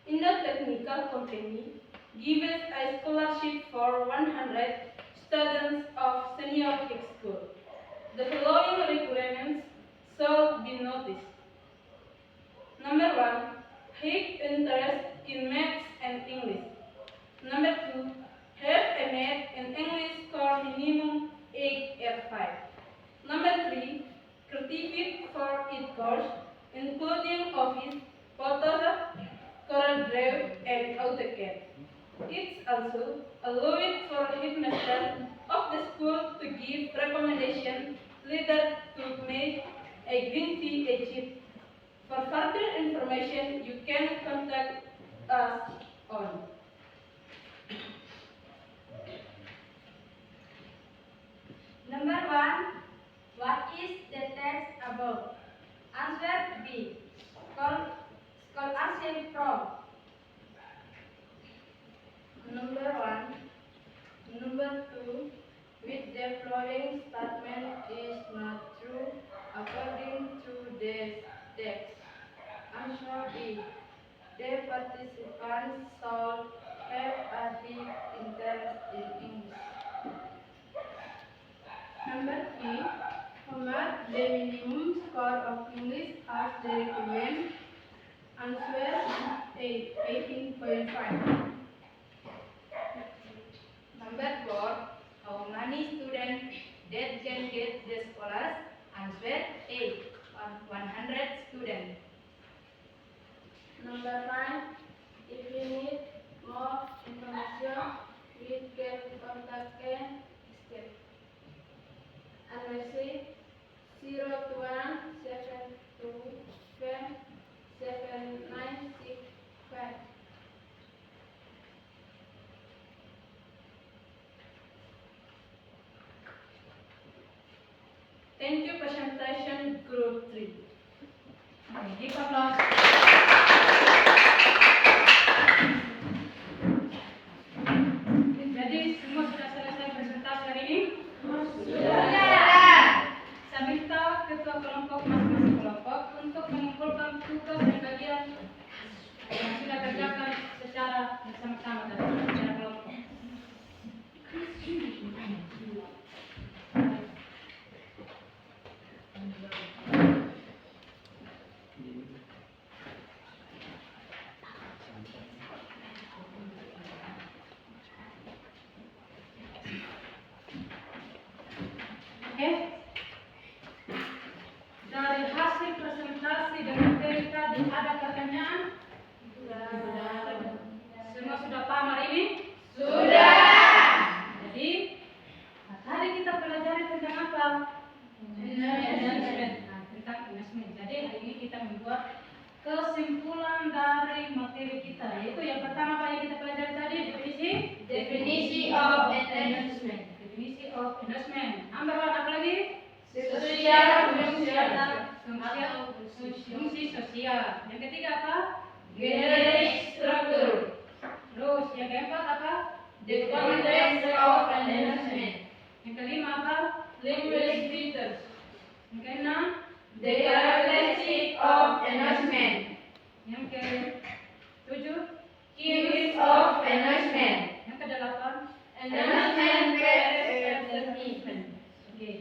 Indo Technical Company gives a scholarship for 100 students of senior high school. The following requirements shall be noticed. Number 1, have interest in maths and English. Number 2, have a math and English score minimum 8 at 5. Number 3, certificate for each course, including Office, Photoshop, CorelDRAW, and AutoCAD. It's also allowed for headmaster of the school to give recommendation leader to make a green tea achieve. For further information, you can contact us on Number 1. What is the text about? Answer B. Scholarship from. Number 1. Number 2. With the following statement is not true according to the text. Answer B. The participants should have a deep interest in English. Number 3. Homework the minimum score of English as they recommend. Answer 18.5. Number 4. How many students that can get the scholars? Answer 8 on 100 students. Number 5. If you need more information, you can contact Escape. Analysis 021 727 7965. Thank you, presentation group 3. Okay, give applause. Jadi semua sudah selesai presentasi hari ini? Saya minta ketua kelompok masing-masing kelompok untuk mengumpulkan tugas dan kajian yang sudah kerjakan secara bersama-sama dan secara kelompok. Oke. Dari hasil presentasi dan materi tadi ada pertanyaan? Semua sudah paham hari ini? Jadi, tadi kita pelajari tentang apa? Management. Nah, tentang management. Jadi hari ini kita membuat kesimpulan dari materi kita, yaitu yang pertama apa yang kita pelajari tadi? Definisi of management. Definisi of management. Number one apa lagi? Sosial fungsional. Fungsi sosial. Yang ketiga apa? Generate struktur. Terus yang keempat apa? The context of management. Yang kelima apa? Linguistic features. Yang keenam? The characteristic of management. Yang ketujuh? Keys of management. Yang kedelapan? Management best Oke.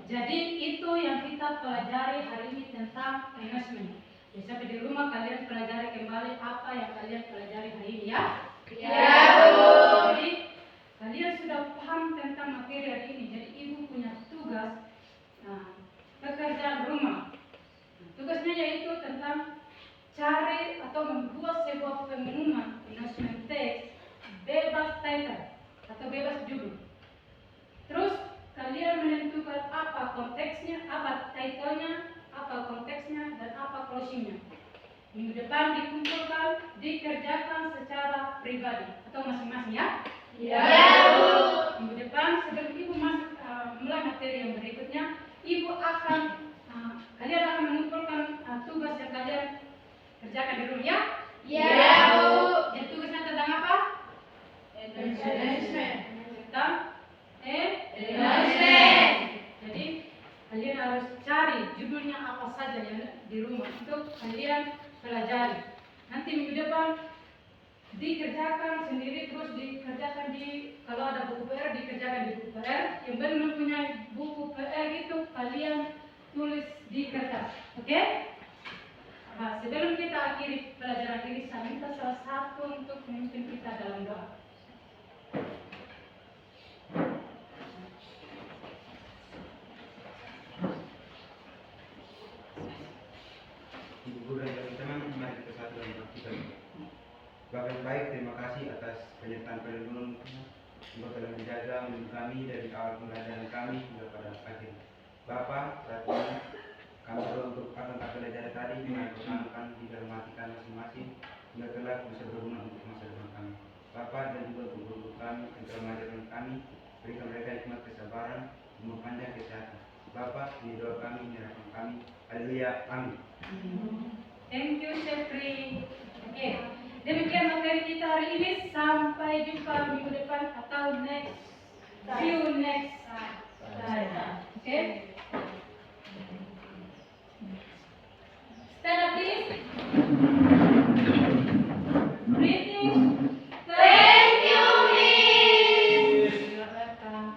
Jadi itu yang kita pelajari hari ini tentang management. Jadi sampai di rumah kalian pelajari kembali apa yang kalian pelajari hari ini ya. Ya, Bu. Jadi kalian sudah paham tentang materi hari ini. Jadi ibu punya tugas pekerjaan rumah. Tugasnya yaitu tentang cari atau membuat sebuah pengumuman announcement text bebas title atau bebas judul. Terus kalian menentukan apa konteksnya, apa titlenya, apa konteksnya, dan apa closingnya. Minggu depan dikumpulkan, dikerjakan secara pribadi atau masing-masing ya. Ya, Bu. Minggu depan sebelum ibu masuk mulai materi yang berikutnya, ibu akan kalian akan mengumpulkan tugas yang kalian kerjakan di rumah ya. Ya, Bu. Jadi tugasnya tentang apa? Announcement. Tentang Announcement. Jadi kalian harus cari judulnya apa saja yang di rumah untuk kalian pelajari. Nanti minggu depan dikerjakan sendiri, terus dikerjakan kalau ada buku PR dikerjakan di buku PR. Yang belum mempunyai buku PR itu kalian tulis di kertas, oke? Nah, sebelum kita akhiri pelajaran ini, saya minta salah satu untuk memimpin kita dalam doa. Ibu guru dan teman-teman, mari kita satu dalam doa kita. Bapa yang baik, terima kasih atas penyertaan pelindungan. Engkau telah menjaga melindungi kami dari awal pembelajaran kami hingga pada akhir. Bapa, saat ini kami berdoa untuk akan pelajaran tadi dengan perkenalkan di dalam hati kami masing-masing hingga kelak bisa berguna untuk masa depan kami. Bapa dan juga untuk guru kami yang telah mengajarkan kami, berikan mereka hikmat kesabaran, umur panjang kesehatan. Bapa, ini doa kami, ini harapan kami. Haleluya, amin. Thank you, Sepri. Oke, demikian materi kita hari ini. Sampai jumpa minggu depan atau next. See you next time. Oke. Stand up, please. Greetings. Thank you, Miss. You're welcome.